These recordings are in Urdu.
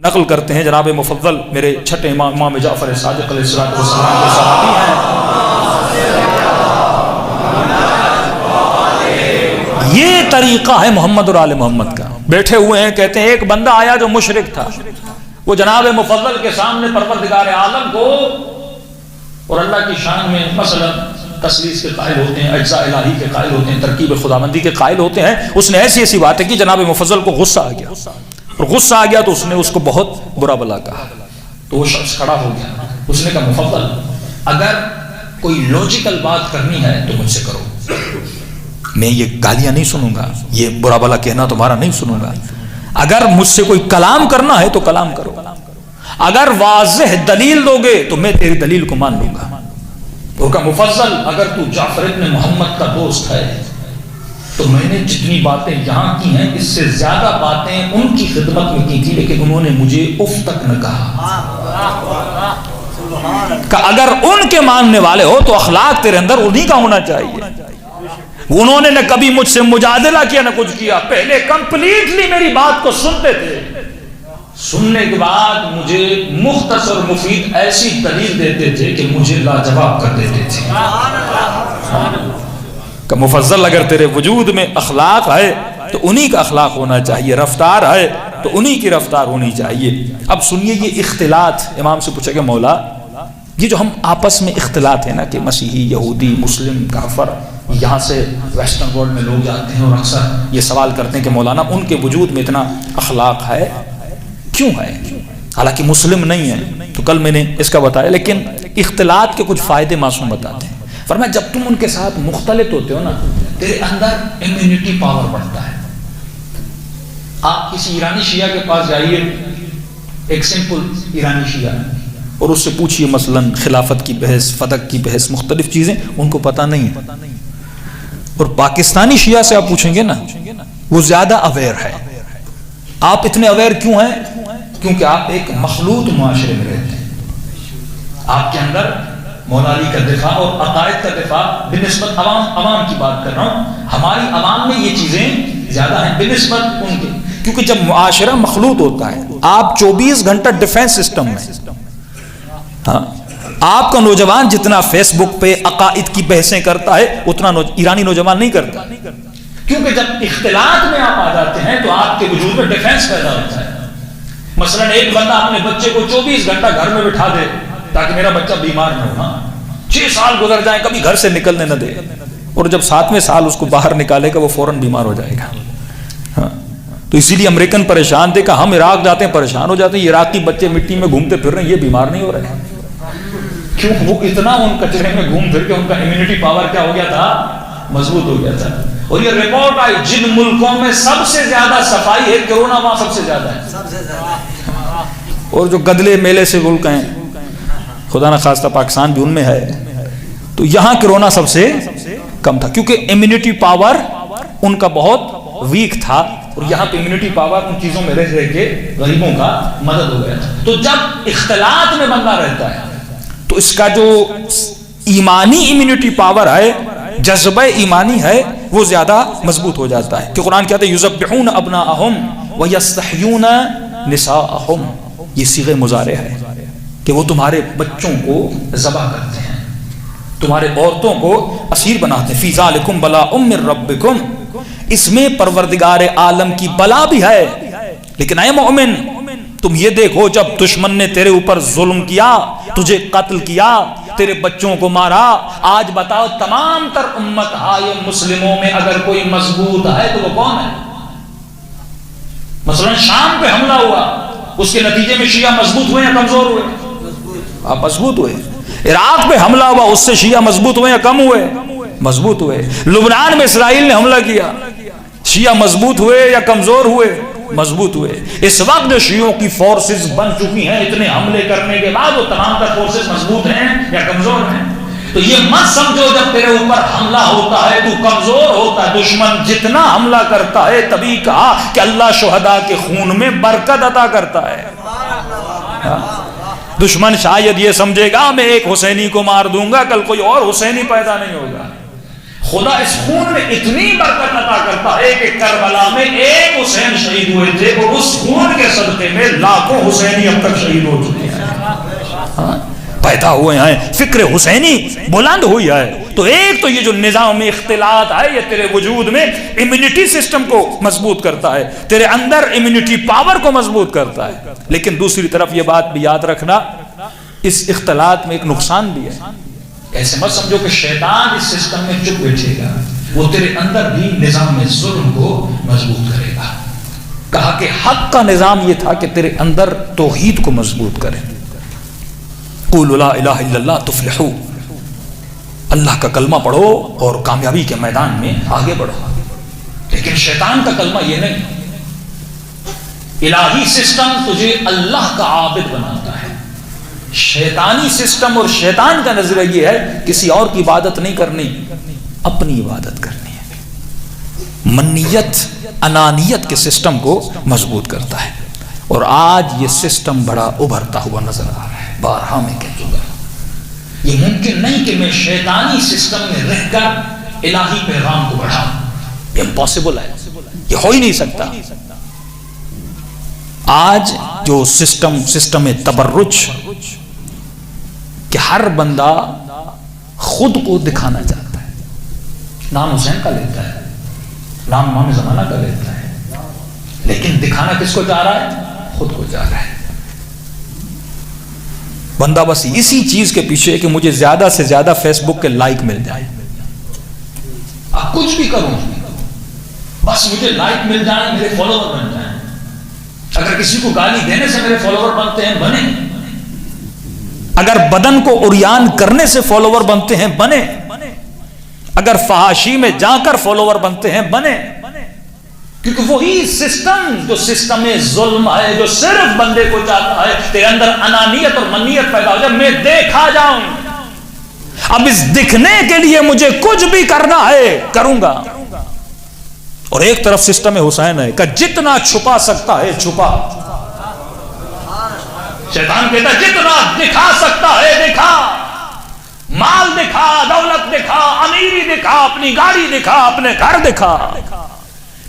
نقل کرتے ہیں جناب مفضل میرے چھٹے امام امام جعفر صادق علیہ السلام کے صحابی ہیں. یہ طریقہ ہے محمد اور آل محمد کا. بیٹھے ہوئے ہیں, کہتے ہیں ایک بندہ آیا جو مشرک تھا, وہ جناب مفضل کے سامنے پروردگار عالم کو اور اللہ کی شان میں مثلا تثلیث کے قائل ہوتے ہیں, اجزاء الہی کے قائل ہوتے ہیں, ترکیب خداوندی کے قائل ہوتے ہیں. اس نے ایسی ایسی باتیں کی, جناب مفضل کو غصہ آ گیا, اور غصہ آ گیا تو اس نے اس کو بہت برا بلا کہا. تو وہ شخص کھڑا ہو گیا, اس نے کہا مفضل اگر کوئی لوجیکل بات کرنی ہے تو مجھ سے کرو, میں یہ گالیاں نہیں سنوں گا, یہ برا بلا کہنا تمہارا نہیں سنوں گا. اگر مجھ سے کوئی کلام کرنا ہے تو کلام کرو, اگر واضح دلیل دو گے تو میں تیری دلیل کو مان لوں گا. وہ کہا مفضل اگر تو جعفر ابن محمد کا دوست ہے تو میں نے جتنی باتیں یہاں کی ہیں اس سے زیادہ باتیں ان کی خدمت میں کی تھی, لیکن انہوں نے مجھے اف تک نہ کہا. کہ اگر ان کے ماننے والے ہو تو اخلاق تیرے اندر انہی کا ہونا چاہیے. انہوں نے نہ کبھی مجھ سے مجادلہ کیا نہ کچھ کیا, پہلے کمپلیٹلی میری بات کو سنتے تھے, سننے کے بعد مجھے مختصر مفید ایسی دلیل دیتے تھے کہ مجھے لاجواب کر دیتے تھے. کہ مفضل اگر تیرے وجود میں اخلاق ہے تو انہی کا اخلاق ہونا چاہیے, رفتار ہے تو انہی کی رفتار ہونی چاہیے. اب سنیے یہ اختلاط, امام سے پوچھا کہ مولا یہ جو ہم آپس میں اختلاط ہے نا کہ مسیحی, یہودی, مسلم, کافر, یہاں سے ویسٹرن ورلڈ میں لوگ جاتے ہیں اور اکثر یہ سوال کرتے ہیں کہ مولانا ان کے وجود میں اتنا اخلاق ہے کیوں ہے, حالانکہ مسلم نہیں ہے. تو کل میں نے اس کا بتایا, لیکن اختلاط کے کچھ فائدے معصوم بتاتے ہیں. فرمایا جب تم ان کے ساتھ مختلط ہوتے ہو نا تیرے اندر امیونٹی پاور بڑھتا ہے. آپ کسی ایرانی شیعہ کے پاس جائیے, ایک سمپل ایرانی شیعہ, اور اس سے پوچھئے مثلا خلافت کی بحث, فدق کی بحث, مختلف چیزیں ان کو پتہ نہیں ہے. اور پاکستانی شیعہ سے آپ پوچھیں گے نا وہ زیادہ اویئر ہے. آپ اتنے اویئر کیوں ہیں؟ کیونکہ آپ ایک مخلوط معاشرے میں رہتے ہیں. آپ کے اندر مولا علی کا دفاع اور عقائد کا دفاع بنسبت عوام کی بات کر رہا ہوں, ہماری عوام میں یہ چیزیں زیادہ ہیں بنسبت ان کے, کیونکہ جب معاشرہ مخلوط ہوتا ہے آپ 24 گھنٹہ ڈیفنس سسٹم میں. ہاں آپ کا نوجوان جتنا فیس بک پہ عقائد کی بحثیں کرتا ہے اتنا ایرانی نوجوان نہیں کرتا, کیونکہ جب اختلاط میں آپ آ جاتے ہیں تو آپ کے وجود میں ڈیفنس پیدا ہوتا ہے. مثلا ایک بندہ اپنے بچے کو 24 گھنٹہ گھر میں بٹھا دے تاکہ میرا بچہ بیمار نہ ہو, 6 سال گزر جائیں کبھی گھر سے نکلنے نہ دے, اور جب 7ویں سال اس کو باہر نکالے گا وہ فوراً بیمار ہو جائے گا. تو اسی لیے امریکن پریشان تھے کہ ہم عراق جاتے ہیں پریشان ہو جاتے ہیں, عراقی بچے مٹی میں گھومتے پھر رہے ہیں, یہ بیمار نہیں ہو رہے ہیں. کیوں؟ وہ اتنا ان کچرے میں گھوم پھر کے ان کا امیونٹی پاور کیا ہو گیا تھا, مضبوط ہو گیا تھا. اور یہ رپورٹ آئی جن ملکوں میں سب سے زیادہ صفائی ہے کرونا وہاں سب سے زیادہ ہے. اور جو گدلے میلے سے ملک ہیں, خدا نہ خواستہ پاکستان بھی ان میں ہے, تو یہاں کرونا سب سے کم تھا کیونکہ امیونٹی پاور ان کا بہت ویک تھا, اور یہاں پہ امیونٹی پاور ان چیزوں میں رہ کے غریبوں کا مدد ہو گیا تھا. تو جب اختلاط میں بندہ رہتا ہے تو اس کا جو ایمانی امیونٹی پاور ہے, جذبہ ایمانی ہے, وہ زیادہ مضبوط ہو جاتا ہے. کہ قرآن کہتا ہے یذبحون ابناءہم ویستحیون نساءہم, یہ صیغہ مضارع ہے کہ وہ تمہارے بچوں کو ذبح کرتے ہیں, تمہارے عورتوں کو اسیر بناتے ہیں. فی ذالکم بلاء من ربکم, اس میں پروردگار عالم کی بلا بھی ہے. لیکن اے مومن تم یہ دیکھو جب دشمن نے تیرے اوپر ظلم کیا, تجھے قتل کیا, تیرے بچوں کو مارا, آج بتاؤ تمام تر امت آئے مسلموں میں اگر کوئی مضبوط ہے تو وہ کون ہے؟ مثلا شام پہ حملہ ہوا, اس کے نتیجے میں شیعہ مضبوط ہوئے یا کمزور ہوئے؟ آپ مضبوط ہوئے. عراق پہ حملہ ہوا, اس سے شیعہ مضبوط ہوئے یا کم ہوئے؟ مضبوط ہوئے. لبنان میں اسرائیل نے حملہ کیا, شیعہ مضبوط ہوئے یا کمزور ہوئے؟ مضبوط ہوئے. اس وقت جو شیعوں کی فورسز بن چکی ہیں اتنے حملے کرنے کے بعد, وہ تمام تر فورسز مضبوط ہیں یا کمزور ہیں؟ تو یہ مت سمجھو جب تیرے اوپر حملہ ہوتا ہے تو کمزور ہوتا ہے. دشمن جتنا حملہ کرتا ہے, تبھی کہا کہ اللہ شہداء کے خون میں برکت عطا کرتا ہے. دشمن شاید یہ سمجھے گا میں ایک حسینی کو مار دوں گا, کل کوئی اور حسینی پیدا نہیں ہوگا. خدا اس خون میں اتنی برکت عطا کرتا ہے کہ کربلا میں ایک حسین شہید ہوئے تھے اور اس خون کے صدقے میں لاکھوں حسینی اب تک شہید ہو چکے ہیں، پیدا ہوئے ہیں، فکر حسینی بلند ہوئی ہے۔ تو ایک تو یہ جو نظام اختلاط ہے یہ تیرے وجود میں امیونٹی سسٹم کو مضبوط کرتا ہے، تیرے اندر امیونٹی پاور کو مضبوط کرتا ہے، لیکن دوسری طرف یہ بات بھی یاد رکھنا اس اختلاط میں ایک نقصان بھی ہے۔ ایسے مت سمجھو کہ شیطان اس سسٹم میں چپ بیٹھے گا، وہ تیرے اندر بھی نظام ظلم کو مضبوط کرے گا۔ کہا کہ حق کا نظام یہ تھا کہ تیرے اندر توحید کو مضبوط کرے، قولوا لا الہ الا اللہ تفلحوا، اللہ کا کلمہ پڑھو اور کامیابی کے میدان میں آگے بڑھو۔ لیکن شیطان کا کلمہ یہ نہیں، الہی سسٹم تجھے اللہ کا عابد بناتا ہے، شیطانی سسٹم اور شیطان کا نظریہ یہ ہے کسی اور کی عبادت نہیں کرنی، اپنی عبادت کرنی ہے۔ منیت انانیت کے سسٹم کو مضبوط کرتا ہے، اور آج یہ سسٹم بڑا ابھرتا ہوا نظر آ رہا ہے۔ بارہا میں کہہ چکا یہ ممکن نہیں کہ میں شیطانی سسٹم میں رہ کر الہی پیغام کو بڑھاؤں، یہ امپاسبل ہے، یہ ہو ہی نہیں سکتا۔ آج جو سسٹم تبرج کہ ہر بندہ خود کو دکھانا چاہتا ہے، نام حسین کا لیتا ہے، نام امام زمانہ کا لیتا ہے، لیکن دکھانا کس کو چاہ رہا ہے؟ خود کو چاہ رہا ہے۔ بندہ بس اسی چیز کے پیچھے کہ مجھے زیادہ سے زیادہ فیس بک کے لائک مل جائے، اب کچھ بھی کروں بس مجھے لائک مل جائیں، میرے فالوور بن جائیں۔ اگر کسی کو گالی دینے سے میرے فالوور بنتے ہیں بنے، اگر بدن کو عریان کرنے سے فالوور بنتے ہیں بنے، اگر فحاشی میں جا کر فالوور بنتے ہیں بنے، کیونکہ وہی سسٹم جو سسٹم ظلم ہے، جو صرف بندے کو چاہتا ہے تیرے اندر انانیت اور منیت پیدا ہو جائے، میں دیکھا جاؤں، اب اس دکھنے کے لیے مجھے کچھ بھی کرنا ہے کروں گا۔ اور ایک طرف سسٹم حسین ہے کہ جتنا چھپا سکتا ہے چھپا، شیطان کہتا ہے جتنا دکھا سکتا ہے دکھا، مال دکھا، دولت دکھا، امیری دکھا، اپنی گاڑی دکھا، اپنے گھر دکھا،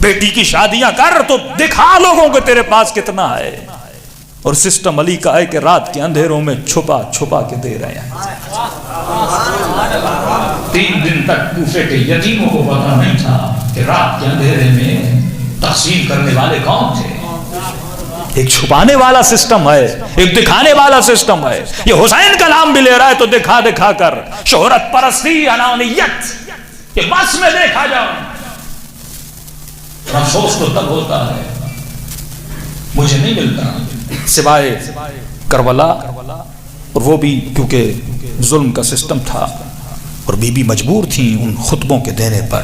بیٹی کی شادیاں کر تو دکھا لوگوں کو تیرے پاس کتنا ہے۔ اور سسٹم علی کا ہے کہ رات کے اندھیروں میں چھپا چھپا کے دے رہے ہیں۔ 3 دن تک کوفے کے یتیموں کو پتا نہیں تھا کہ رات کے اندھیرے میں تقسیم کرنے والے کون تھے۔ ایک چھپانے والا سسٹم ہے، ایک دکھانے والا سسٹم ہے۔ یہ حسین کا نام بھی لے رہا ہے تو دکھا دکھا کر، شہرت پرستی، انانیت کہ بس میں دیکھا جاؤں۔ افسوس تو تب ہوتا ہے مجھے نہیں ملتا سوائے کربلا، اور وہ بھی کیونکہ ظلم کا سسٹم تھا اور بی بی مجبور تھی ان خطبوں کے دینے پر،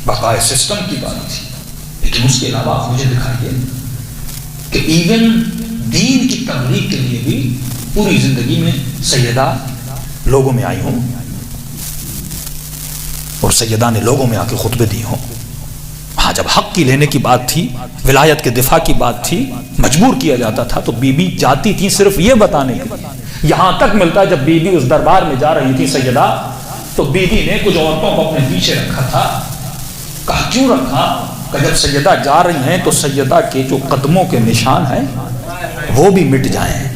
بقائے سسٹم کی بات تھی۔ لیکن اس کے علاوہ مجھے دکھائیے کہ ایون دین کی تبلیغ کے لیے بھی پوری زندگی میں سیدہ لوگوں میں آئی ہوں اور سیدہ نے لوگوں میں آ کے خطبے دی ہوں۔ ہاں جب حق کی لینے کی بات تھی، ولایت کے دفاع کی بات تھی، مجبور کیا جاتا تھا تو بی بی جاتی تھی صرف یہ بتانے کے لیے۔ یہاں تک ملتا ہے جب بی بی اس دربار میں جا رہی تھی سیدہ، تو بی بی نے کچھ عورتوں کو اپنے پیچھے رکھا تھا۔ کہا کیوں رکھا؟ کہ جب سیدہ جا رہی ہیں تو سیدہ کے جو قدموں کے نشان ہیں وہ بھی مٹ جائیں۔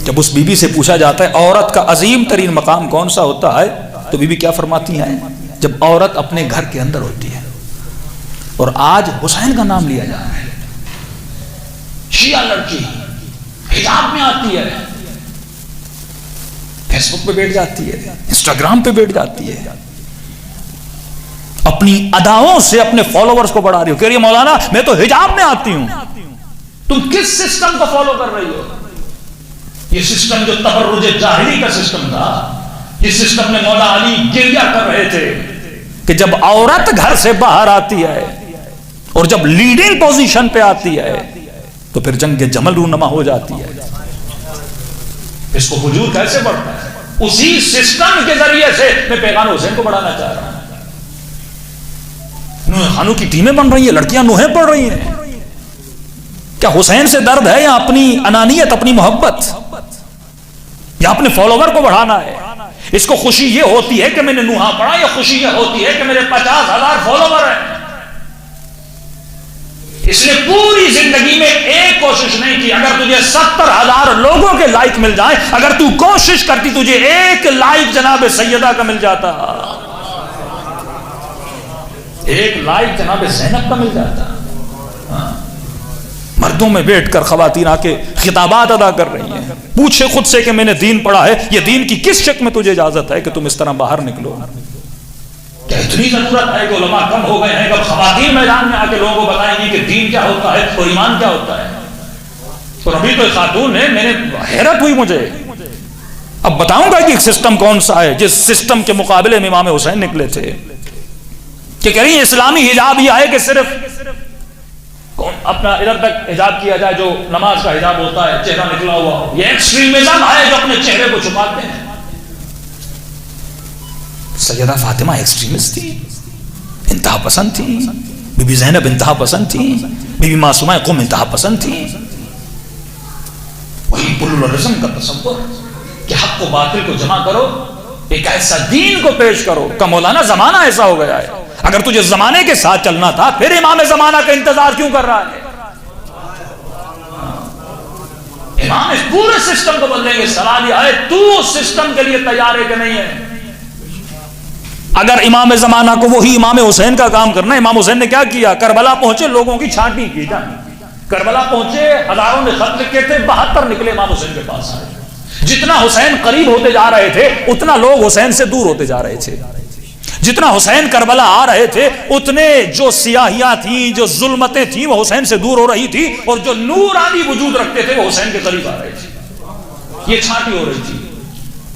جب اس بی بی سے پوچھا جاتا ہے عورت کا عظیم ترین مقام کون سا ہوتا ہے، تو بی بی کیا فرماتی ہیں؟ جب عورت اپنے گھر کے اندر ہوتی ہے۔ اور آج حسین کا نام لیا جا رہا ہے، شیعہ لڑکی حجاب میں آتی ہے، فیس بک پہ بیٹھ جاتی ہے، انسٹاگرام پہ بیٹھ جاتی ہے، اپنی اداؤں سے اپنے فالوورز کو بڑھا رہی ہو، کہہ رہی ہے مولانا میں تو حجاب میں آتی ہوں۔ تم کس سسٹم کو فالو کر رہی ہو؟ یہ سسٹم جو تبرج جاہلی کا سسٹم تھا، اس سسٹم میں مولا علی گریہ کر رہے تھے کہ جب عورت گھر سے باہر آتی ہے اور جب لیڈنگ پوزیشن پہ آتی ہے تو پھر جنگ جمل رونما ہو جاتی ہے۔ اس کو حضور کیسے بڑھتا ہے؟ اسی سسٹم کے ذریعے سے میں پیغام حسین کو بڑھانا چاہ رہا ہوں۔ نوح خانوں کی ٹیمیں بن رہی ہیں، لڑکیاں نوحیں پڑھ رہی ہیں۔ کیا حسین سے درد ہے یا اپنی انانیت، اپنی محبت، یا اپنے فالوور کو بڑھانا ہے؟ اس کو خوشی یہ ہوتی ہے کہ میں نے نوحہ پڑھا، یا خوشی یہ ہوتی ہے کہ میرے 50,000 فالوور ہیں؟ اس نے پوری زندگی میں ایک کوشش نہیں کی. اگر تجھے 70,000 لوگوں کے لائک مل جائیں، اگر تو کوشش کرتی تجھے ایک لائک جناب سیدہ کا مل جاتا، ایک لائک جناب زینب کا مل جاتا. مردوں میں بیٹھ کر خواتین آ کے خطابات ادا کر رہی ہیں. پوچھے خود سے کہ میں نے دین پڑھا ہے، یہ دین کی کس شک میں تجھے اجازت ہے کہ تم اس طرح باہر نکلو؟ کیا اتنی ضرورت ہے کہ علماء کم ہو گئے ہیں کہ خواتین میدان میں آ کے لوگوں کو بتائیں گی کہ دین کیا ہوتا ہے اور ایمان کیا ہوتا ہے؟ اور ابھی تو خاتون ہے، میں نے حیرت ہوئی مجھے. اب بتاؤں گا کہ ایک سسٹم کون سا ہے جس سسٹم کے مقابلے میں امام حسین نکلے تھے، کہ کہہ رہی ہیں اسلامی حجاب یہ ہے کہ صرف اپنا ادھر تک حجاب کیا جائے جو نماز کا حجاب ہوتا ہے، چہرہ نکلا ہوا. یہ ایکسٹریمزم ہے جو اپنے چہرے کو چھپاتے ہیں. سیدہ فاطمہ ایکسٹریمسٹ تھی، انتہا پسند تھی. بی بی زینب انتہا پسند تھی. بی بی معصومہ قوم انتہا پسند تھی. وہی پلورلزم کا تصور کہ حق و باطل کو جمع کرو، ایک ایسا دین کو پیش کرو. کا مولانا زمانہ ایسا ہو گیا ہے، اگر تجھے زمانے کے ساتھ چلنا تھا پھر امام زمانہ کا انتظار کیوں کر رہا ہے؟ امام اس پورے سسٹم کو بدلیں گے. سوال یہ ہے تو اس سسٹم کے لیے تیار ہے کہ نہیں ہے؟ اگر امام زمانہ کو وہی امام حسین کا کام کرنا ہے. امام حسین نے کیا کیا؟ کربلا پہنچے، لوگوں کی چھانٹی کی جائے. کربلا پہنچے، ہزاروں نے خط لکھے تھے، 72 نکلے امام حسین کے پاس آئے. جتنا حسین قریب ہوتے جا رہے تھے اتنا لوگ حسین سے دور ہوتے جا رہے تھے. جتنا حسین کربلا آ رہے تھے اتنے جو سیاہیاں تھیں، جو ظلمتیں تھیں، وہ حسین سے دور ہو رہی تھی، اور جو نورانی وجود رکھتے تھے وہ حسین کے قریب آ رہے تھے. یہ چھانٹی ہو رہی تھی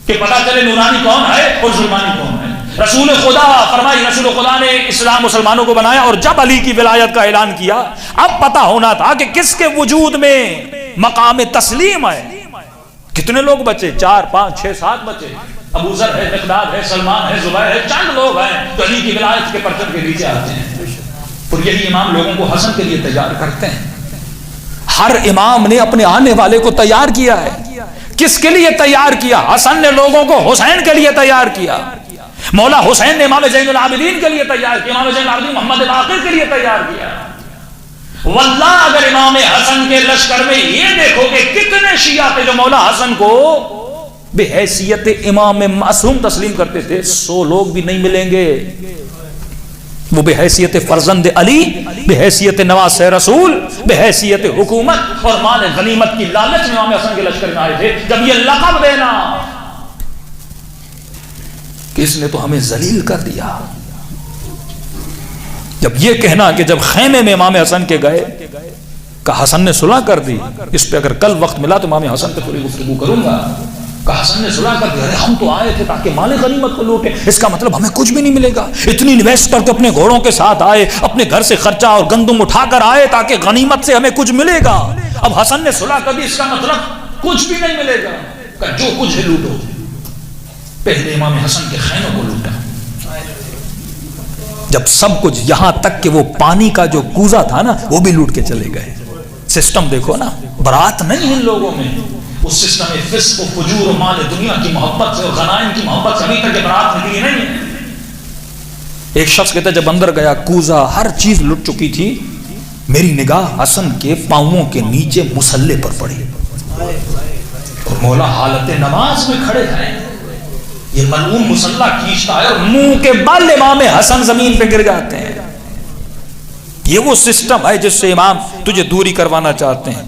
کہ پتہ چلے نورانی کون ہے اور ظلمانی کون ہے. رسول خدا فرمائی، رسول خدا نے اسلام مسلمانوں کو بنایا، اور جب علی کی ولایت کا اعلان کیا اب پتہ ہونا تھا کہ کس کے وجود میں مقام تسلیم ہے. کتنے لوگ بچے؟ 4 5 6 7 بچے. ابو ذر ہے، مقداد ہے، سلمان ہے، زبیر ہے، چند لوگ ہیں تو علی کی ولایت کے پرچم کے نیچے آتے ہیں. اور یہی امام لوگوں کو حسن کے لیے تیار کرتے ہیں. ہر امام نے اپنے آنے والے کو تیار کیا ہے. کس کے لیے تیار کیا؟ حسن نے لوگوں کو حسین کے لیے تیار کیا. مولا حسین نے امام زین العابدین کے لیے تیار کیا. امام زین العابدین محمد باقر کے لیے تیار کیا. واللہ اگر امام حسن کے لشکر میں یہ دیکھو کہ کتنے شیعہ تھے جو مولا حسن کو بے حیثیت امام معصوم تسلیم کرتے تھے، 100 لوگ بھی نہیں ملیں گے. وہ بے حیثیت فرزند علی، بے حیثیت نواز رسول، بے حیثیت حکومت اور مال غنیمت کی لالچ میں امام حسن کے لشکر میں آئے تھے. جب یہ لقب دینا کہ اس نے تو ہمیں ذلیل کر دیا، جب یہ کہنا کہ جب خیمے میں امام حسن کے گئے کہ حسن نے صلح کر دی، اس پہ اگر کل وقت ملا تو امام حسن پہ تھوڑی گفتگو کروں گا. کہ حسن نے صلح کر دی، ارے ہم تو آئے تھے تاکہ مال غنیمت کو لوٹے، اس کا مطلب ہمیں کچھ بھی نہیں ملے گا. اتنی انویسٹ کر کے اپنے گھوڑوں کے ساتھ آئے، اپنے گھر سے خرچہ اور گندم اٹھا کر آئے تاکہ غنیمت سے ہمیں کچھ ملے گا. اب حسن نے صلح کر دی، اس کا مطلب کچھ بھی نہیں ملے گا. کہ جو کچھ ہے لوٹو. پہلے امام حسن کے خیموں کو لوٹا. جب سب کچھ، یہاں تک کہ وہ پانی کا جو کوزہ تھا نا وہ بھی لوٹ کے چلے گئے. سسٹم دیکھو نا، برات نہیں ان لوگوں میں. اس سسٹم میں فسق و فجور و مال دنیا کی محبت سے اور غنائم کی محبت سے ابھی تک یہ برات نکلی نہیں ہے. ایک شخص کہتا ہے جب اندر گیا کوزہ ہر چیز لٹ چکی تھی، میری نگاہ حسن کے پاؤں کے نیچے مصلے پر پڑی، اور مولا حالت نماز میں کھڑے ہیں. یہ ملعون مصلہ کھینچتا ہے اور منہ کے بل امام حسن زمین پہ گر جاتے ہیں. یہ وہ سسٹم ہے جس سے امام تجھے دوری کروانا چاہتے ہیں.